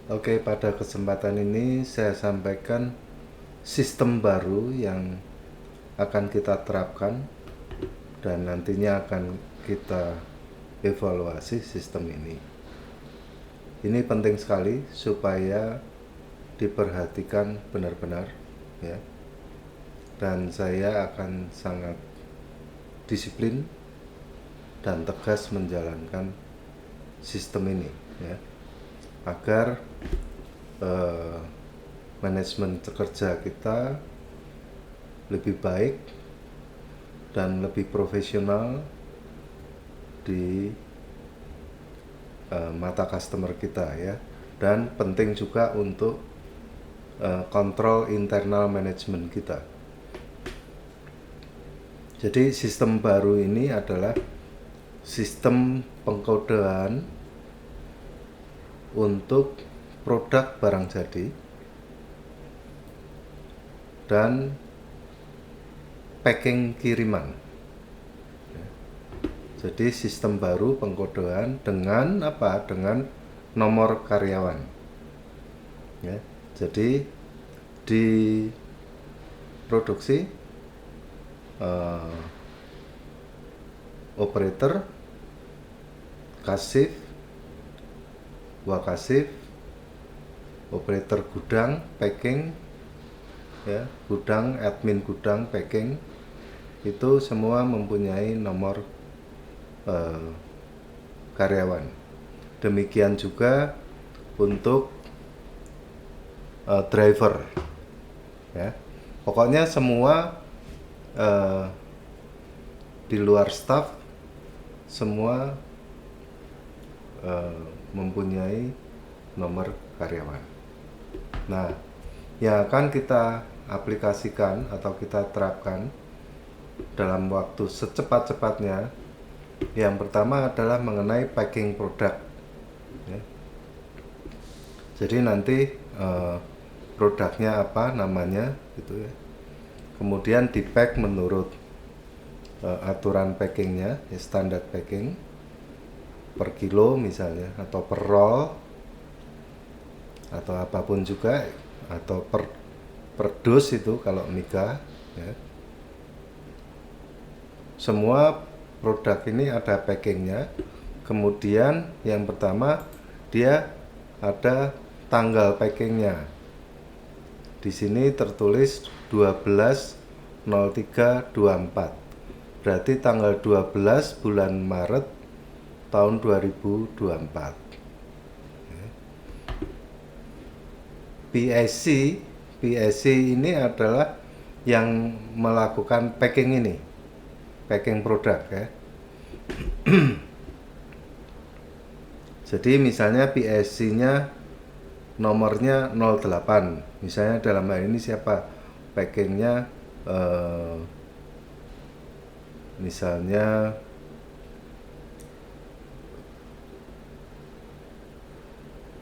Oke, pada kesempatan ini saya sampaikan sistem baru yang akan kita terapkan dan nantinya akan kita evaluasi sistem ini. Ini penting sekali supaya diperhatikan benar-benar, ya. Dan saya akan sangat disiplin dan tegas menjalankan sistem ini, ya, agar manajemen kerja kita lebih baik dan lebih profesional di mata customer kita, ya. Dan penting juga untuk kontrol internal manajemen kita. Jadi sistem baru ini adalah sistem pengkodean untuk produk barang jadi dan packing kiriman. Jadi sistem baru pengkodean dengan apa? Dengan nomor karyawan. Ya, jadi di produksi operator, kasif, wakasif, operator gudang, packing, ya, gudang, admin gudang, packing, itu semua mempunyai nomor karyawan. Demikian juga untuk driver, ya. Pokoknya semua di luar staff semua mempunyai nomor karyawan. Nah, yang akan kita aplikasikan atau kita terapkan dalam waktu secepat-cepatnya, yang pertama adalah mengenai packing produk, ya. Jadi nanti produknya apa namanya gitu, ya. Kemudian di pack menurut aturan packingnya, ya, standar packing per kilo misalnya, atau per roll, atau apapun juga, atau per dos itu kalau nikah, ya. Semua produk ini ada packingnya. Kemudian yang pertama dia ada tanggal packingnya. Di sini tertulis 12/03/24. Berarti tanggal 12 bulan Maret tahun 2024. PSC ini adalah yang melakukan packing ini, packing produk, ya. Jadi misalnya PSC-nya nomornya 08, misalnya dalam hal ini siapa packingnya, misalnya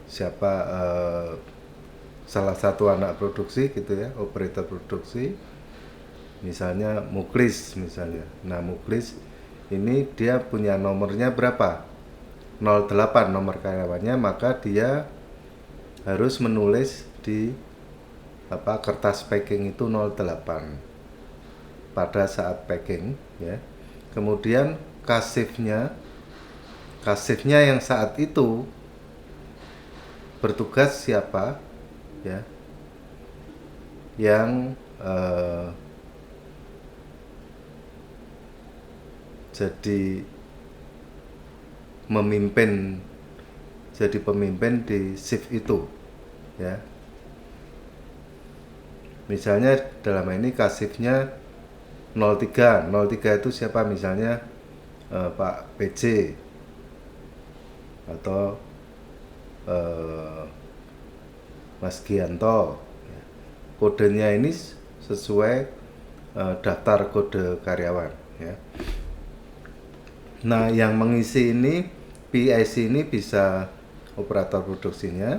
siapa, salah satu anak produksi gitu, ya, operator produksi, misalnya Muklis misalnya. Nah, Muklis ini dia punya nomornya berapa? 08 nomor karyawannya, maka dia harus menulis di kertas packing itu 08 pada saat packing, ya. Kemudian kasifnya yang saat itu bertugas siapa, ya, yang jadi pemimpin di shift itu, ya. Misalnya dalam ini kasifnya 03 itu siapa, misalnya Pak PJ atau Mas Gianto. Kodenya ini sesuai daftar kode karyawan, ya. Nah, yang mengisi ini PIC ini bisa operator produksinya,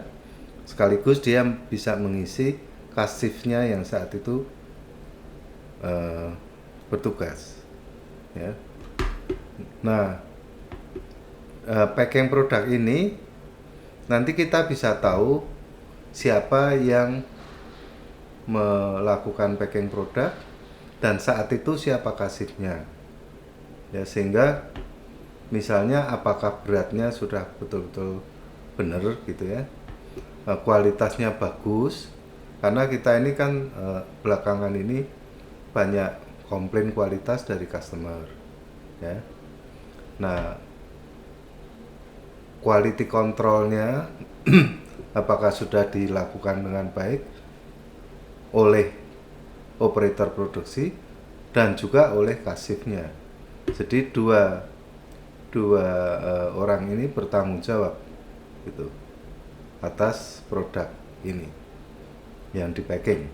sekaligus dia bisa mengisi kasifnya yang saat itu bertugas, ya. Nah, packing produk ini nanti kita bisa tahu siapa yang melakukan packing produk dan saat itu siapa kasirnya. Ya, sehingga misalnya apakah beratnya sudah betul-betul benar gitu ya, kualitasnya bagus, karena kita ini kan belakangan ini banyak komplain kualitas dari customer ya. Nah, quality controlnya apakah sudah dilakukan dengan baik oleh operator produksi dan juga oleh kasifnya. Jadi dua orang ini bertanggung jawab gitu atas produk ini yang di packing.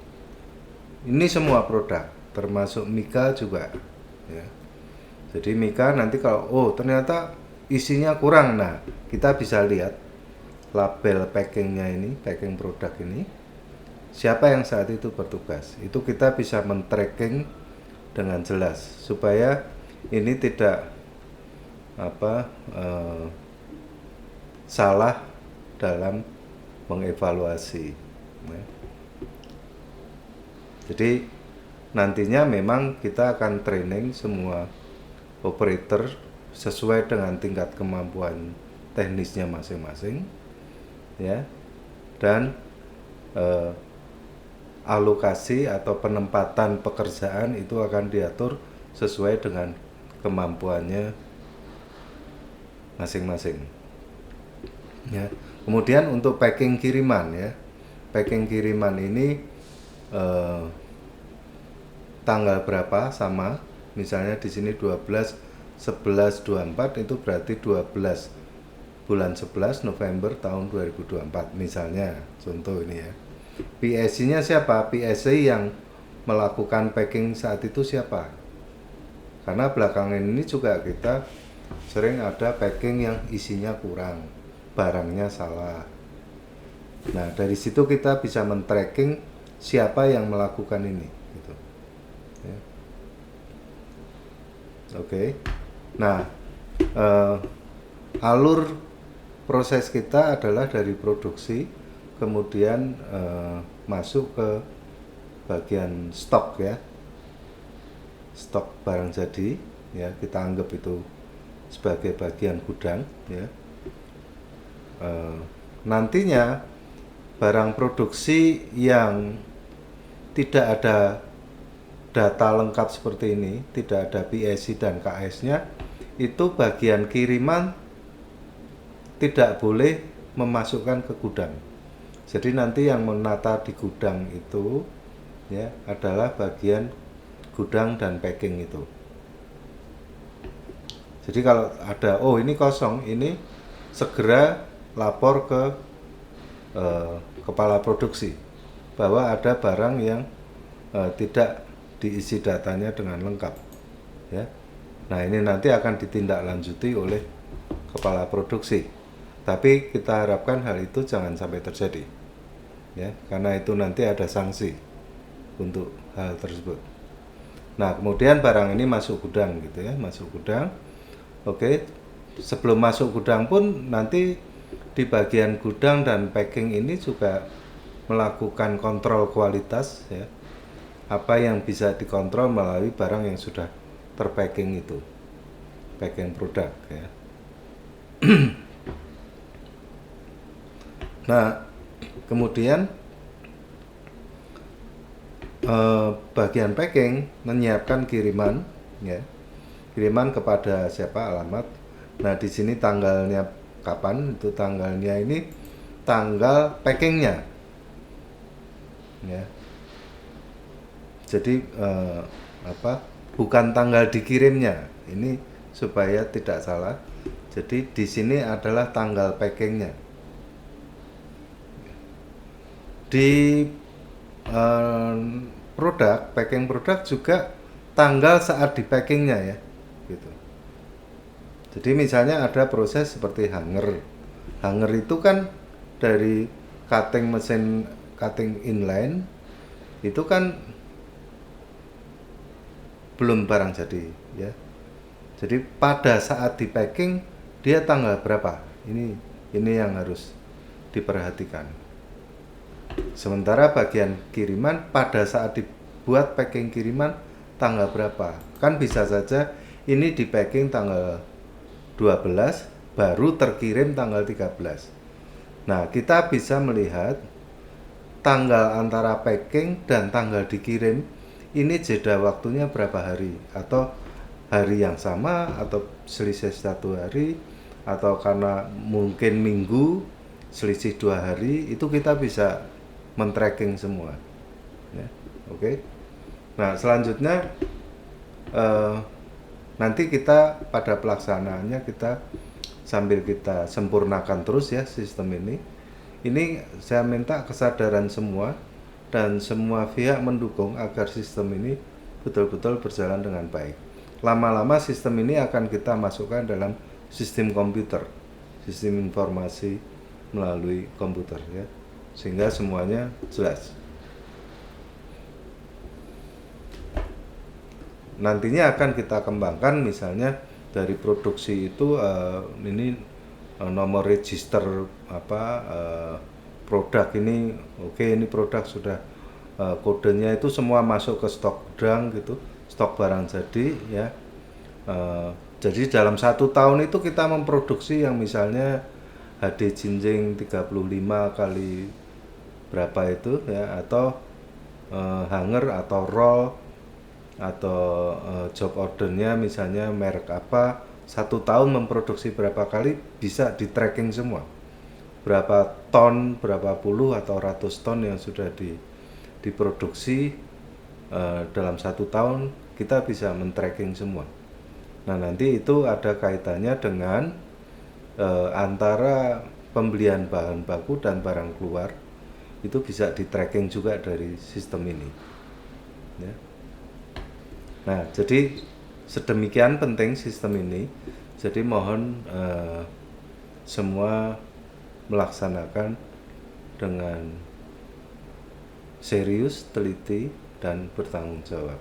Ini semua produk termasuk Mika juga ya. Jadi Mika nanti kalau ternyata isinya kurang, nah kita bisa lihat label packingnya ini, packing produk ini, siapa yang saat itu bertugas. Itu kita bisa men-tracking dengan jelas supaya ini tidak salah dalam mengevaluasi ya. Jadi nantinya memang kita akan training semua operator sesuai dengan tingkat kemampuan teknisnya masing-masing ya, dan alokasi atau penempatan pekerjaan itu akan diatur sesuai dengan kemampuannya masing-masing ya. Kemudian untuk packing kiriman ya, packing kiriman ini tanggal berapa sama, misalnya di sini 12/11/24 itu berarti 12 bulan 11 November tahun 2024 misalnya, contoh ini ya. PSC-nya siapa? PSC yang melakukan packing saat itu siapa? Karena belakangan ini juga kita sering ada packing yang isinya kurang, barangnya salah. Nah, dari situ kita bisa men-tracking siapa yang melakukan ini gitu. Ya. Oke. Nah, alur proses kita adalah dari produksi, kemudian masuk ke bagian stok ya, stok barang jadi ya, kita anggap itu sebagai bagian gudang ya. Nantinya barang produksi yang tidak ada data lengkap seperti ini, tidak ada PSC dan KS-nya, itu bagian kiriman tidak boleh memasukkan ke gudang. Jadi nanti yang menata di gudang itu ya adalah bagian gudang dan packing itu. Jadi kalau ada ini kosong, ini segera lapor ke kepala produksi bahwa ada barang yang tidak diisi datanya dengan lengkap ya. Nah, ini nanti akan ditindaklanjuti oleh kepala produksi. Tapi kita harapkan hal itu jangan sampai terjadi ya, karena itu nanti ada sanksi untuk hal tersebut. Nah, kemudian barang ini masuk gudang gitu ya, masuk gudang. Oke, sebelum masuk gudang pun nanti di bagian gudang dan packing ini juga melakukan kontrol kualitas ya. Apa yang bisa dikontrol melalui barang yang sudah terpacking itu, packing produk ya. Nah, kemudian bagian packing menyiapkan kiriman ya, kiriman kepada siapa, alamat. Nah, di sini tanggalnya kapan, itu tanggalnya ini tanggal packingnya ya. Jadi bukan tanggal dikirimnya, ini supaya tidak salah. Jadi di sini adalah tanggal packingnya. Di produk, packing produk juga tanggal saat di packingnya ya gitu. Jadi misalnya ada proses seperti hanger. Hanger itu kan dari cutting mesin, cutting inline itu kan belum barang jadi ya. Jadi pada saat di packing dia tanggal berapa? Ini yang harus diperhatikan. Sementara bagian kiriman pada saat dibuat packing kiriman tanggal berapa. Kan bisa saja ini di packing tanggal 12 baru terkirim tanggal 13. Nah, kita bisa melihat tanggal antara packing dan tanggal dikirim ini jeda waktunya berapa hari, atau hari yang sama atau selisih 1 hari, atau karena mungkin minggu selisih 2 hari. Itu kita bisa men-tracking semua ya. Oke. Nah, selanjutnya nanti kita pada pelaksanaannya kita sambil kita sempurnakan terus ya sistem ini saya minta kesadaran semua dan semua pihak mendukung agar sistem ini betul-betul berjalan dengan baik. Lama-lama sistem ini akan kita masukkan dalam sistem komputer, sistem informasi melalui komputer ya, sehingga semuanya jelas. Nantinya akan kita kembangkan, misalnya dari produksi itu ini nomor register produk ini, oke, ini produk sudah kodenya itu semua masuk ke stok gudang gitu, stok barang jadi ya. Jadi dalam 1 tahun itu kita memproduksi yang misalnya HD jinjing 35 kali berapa itu ya, atau hanger atau roll atau job ordernya misalnya merek apa, 1 tahun memproduksi berapa kali bisa di tracking semua, berapa ton, berapa puluh atau ratus ton yang sudah diproduksi dalam 1 tahun kita bisa men-tracking semua. Nah, nanti itu ada kaitannya dengan antara pembelian bahan baku dan barang keluar, itu bisa di tracking juga dari sistem ini ya. Nah, jadi sedemikian penting sistem ini. Jadi mohon semua melaksanakan dengan serius, teliti, dan bertanggung jawab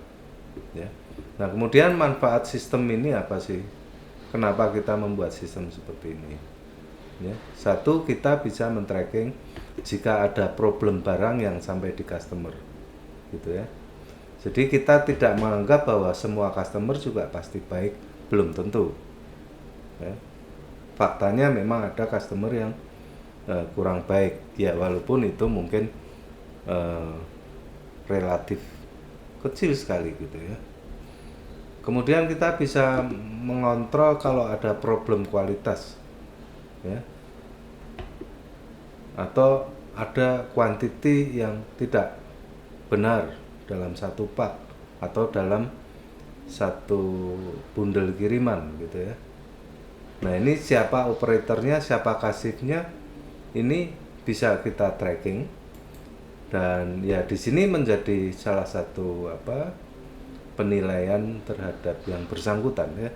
ya. Nah, kemudian manfaat sistem ini apa sih? Kenapa kita membuat sistem seperti ini ya? Satu, kita bisa men-tracking jika ada problem barang yang sampai di customer gitu ya. Jadi kita tidak menganggap bahwa semua customer juga pasti baik, belum tentu ya. Faktanya memang ada customer yang kurang baik ya, walaupun itu mungkin relatif kecil sekali gitu ya. Kemudian kita bisa mengontrol kalau ada problem kualitas ya, atau ada quantity yang tidak benar dalam 1 pak atau dalam 1 bundel kiriman gitu ya. Nah, ini siapa operatornya, siapa kasifnya, ini bisa kita tracking. Dan ya di sini menjadi salah satu penilaian terhadap yang bersangkutan ya.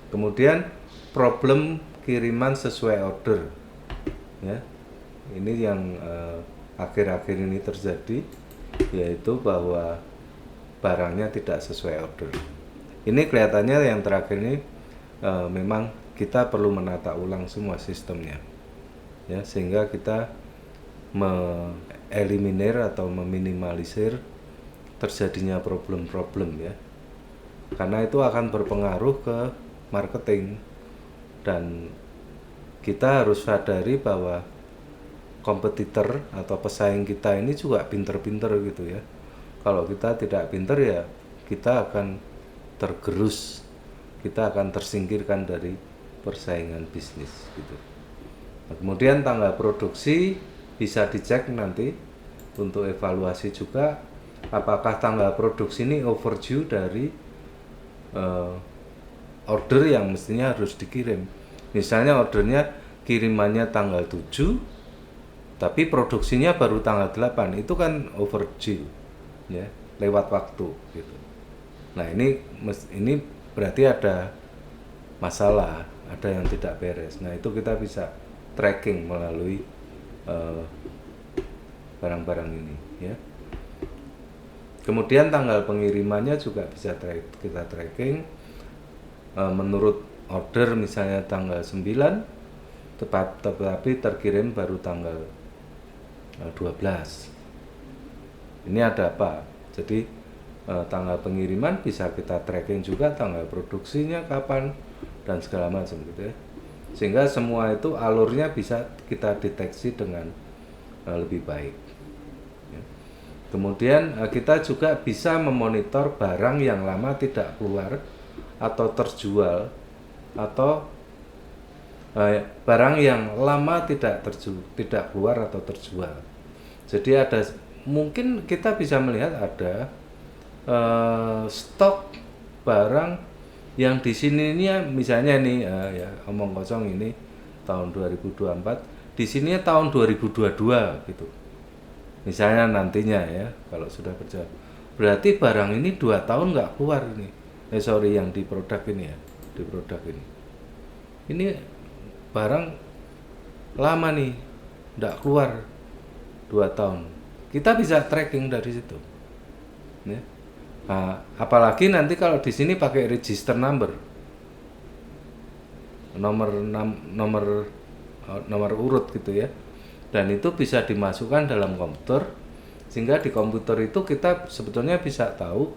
Kemudian problem kiriman sesuai order ya. Ini yang akhir-akhir ini terjadi, yaitu bahwa barangnya tidak sesuai order. Ini kelihatannya yang terakhir ini memang kita perlu menata ulang semua sistemnya ya, sehingga kita mengeliminir atau meminimalisir terjadinya problem-problem ya, karena itu akan berpengaruh ke marketing. Dan kita harus sadari bahwa kompetitor atau pesaing kita ini juga pinter-pinter gitu ya. Kalau kita tidak pinter ya kita akan tergerus, kita akan tersingkirkan dari persaingan bisnis gitu. Nah, kemudian tanggal produksi bisa dicek nanti untuk evaluasi juga, apakah tanggal produksi ini overdue dari order yang mestinya harus dikirim. Misalnya ordernya kirimannya tanggal 7 tapi produksinya baru tanggal 8, itu kan overdue ya, lewat waktu gitu. Nah, ini berarti ada masalah, ada yang tidak beres. Nah, itu kita bisa tracking melalui barang-barang ini ya. Kemudian tanggal pengirimannya juga bisa kita tracking menurut order, misalnya tanggal 9 tetapi terkirim baru tanggal 12. Ini ada apa? Jadi tanggal pengiriman bisa kita tracking juga, tanggal produksinya kapan dan segala macam gitu ya. Sehingga semua itu alurnya bisa kita deteksi dengan lebih baik. Ya. Kemudian kita juga bisa memonitor barang yang lama tidak keluar atau terjual, atau barang yang lama tidak keluar atau terjual. Jadi ada, mungkin kita bisa melihat ada stok barang yang di sini ini ya, misalnya nih ya omong kosong ini tahun 2024, di sini tahun 2022 gitu. Misalnya nantinya ya kalau sudah berjalan, berarti barang ini 2 tahun nggak keluar ini. Sorry, yang di produk ini ya, di produk ini. Ini barang lama nih, nggak keluar 2 tahun. Kita bisa tracking dari situ. Ya. Nah, apalagi nanti kalau di sini pakai register number, nomor urut gitu ya, dan itu bisa dimasukkan dalam komputer, sehingga di komputer itu kita sebetulnya bisa tahu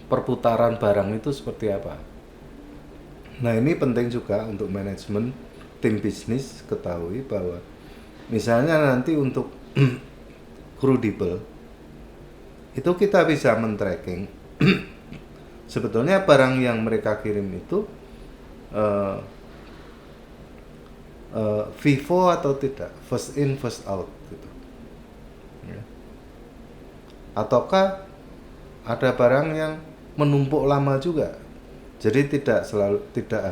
perputaran barang itu seperti apa. Nah, ini penting juga untuk manajemen tim bisnis ketahui bahwa misalnya nanti untuk crudable itu kita bisa men-tracking sebetulnya barang yang mereka kirim itu FIFO atau tidak, first in first out gitu ya. Ataukah ada barang yang menumpuk lama juga, jadi tidak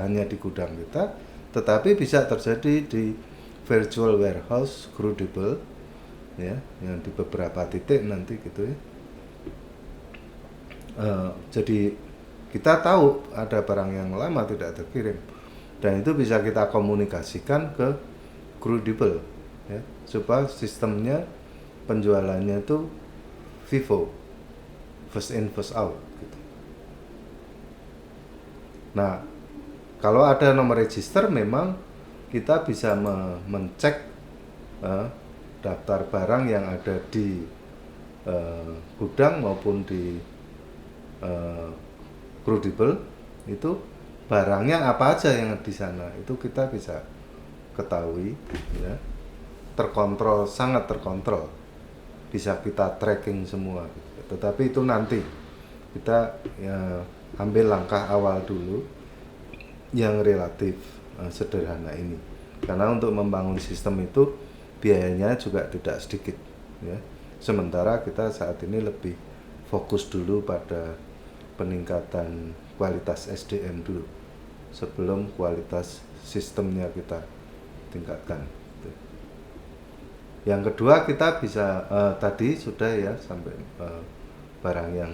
hanya di gudang kita, tetapi bisa terjadi di virtual warehouse crudable ya, yang di beberapa titik nanti gitu ya. Jadi kita tahu ada barang yang lama tidak terkirim, dan itu bisa kita komunikasikan ke crudable ya, supaya sistemnya penjualannya itu FIFO, first in first out gitu. Nah, kalau ada nomor register memang kita bisa mencek daftar barang yang ada di gudang maupun di crudable, itu barangnya apa aja yang di sana, itu kita bisa ketahui ya, terkontrol, sangat terkontrol, bisa kita tracking semua. Tetapi itu nanti kita ya, ambil langkah awal dulu yang relatif sederhana ini, karena untuk membangun sistem itu biayanya juga tidak sedikit ya. Sementara kita saat ini lebih fokus dulu pada peningkatan kualitas SDM dulu sebelum kualitas sistemnya kita tingkatkan. Yang kedua, kita bisa tadi sudah ya sampai barang yang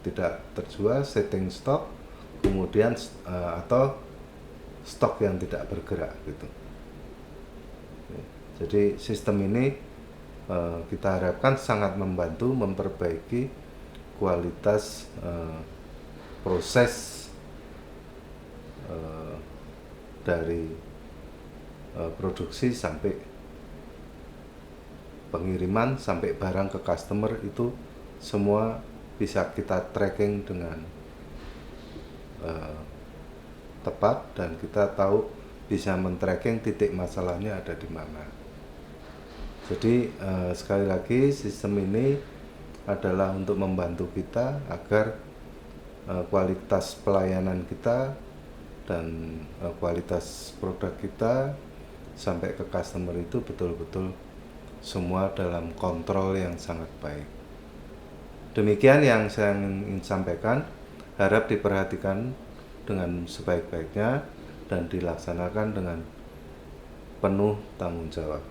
tidak terjual, setting stock, kemudian atau stok yang tidak bergerak gitu. Jadi sistem ini kita harapkan sangat membantu memperbaiki kualitas proses dari produksi sampai pengiriman sampai barang ke customer, itu semua bisa kita tracking dengan tepat, dan kita tahu bisa men-tracking titik masalahnya ada di mana. Jadi sekali lagi sistem ini adalah untuk membantu kita agar kualitas pelayanan kita dan kualitas produk kita sampai ke customer itu betul-betul semua dalam kontrol yang sangat baik. Demikian yang saya ingin sampaikan, harap diperhatikan dengan sebaik-baiknya dan dilaksanakan dengan penuh tanggung jawab.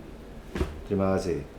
Terima kasih.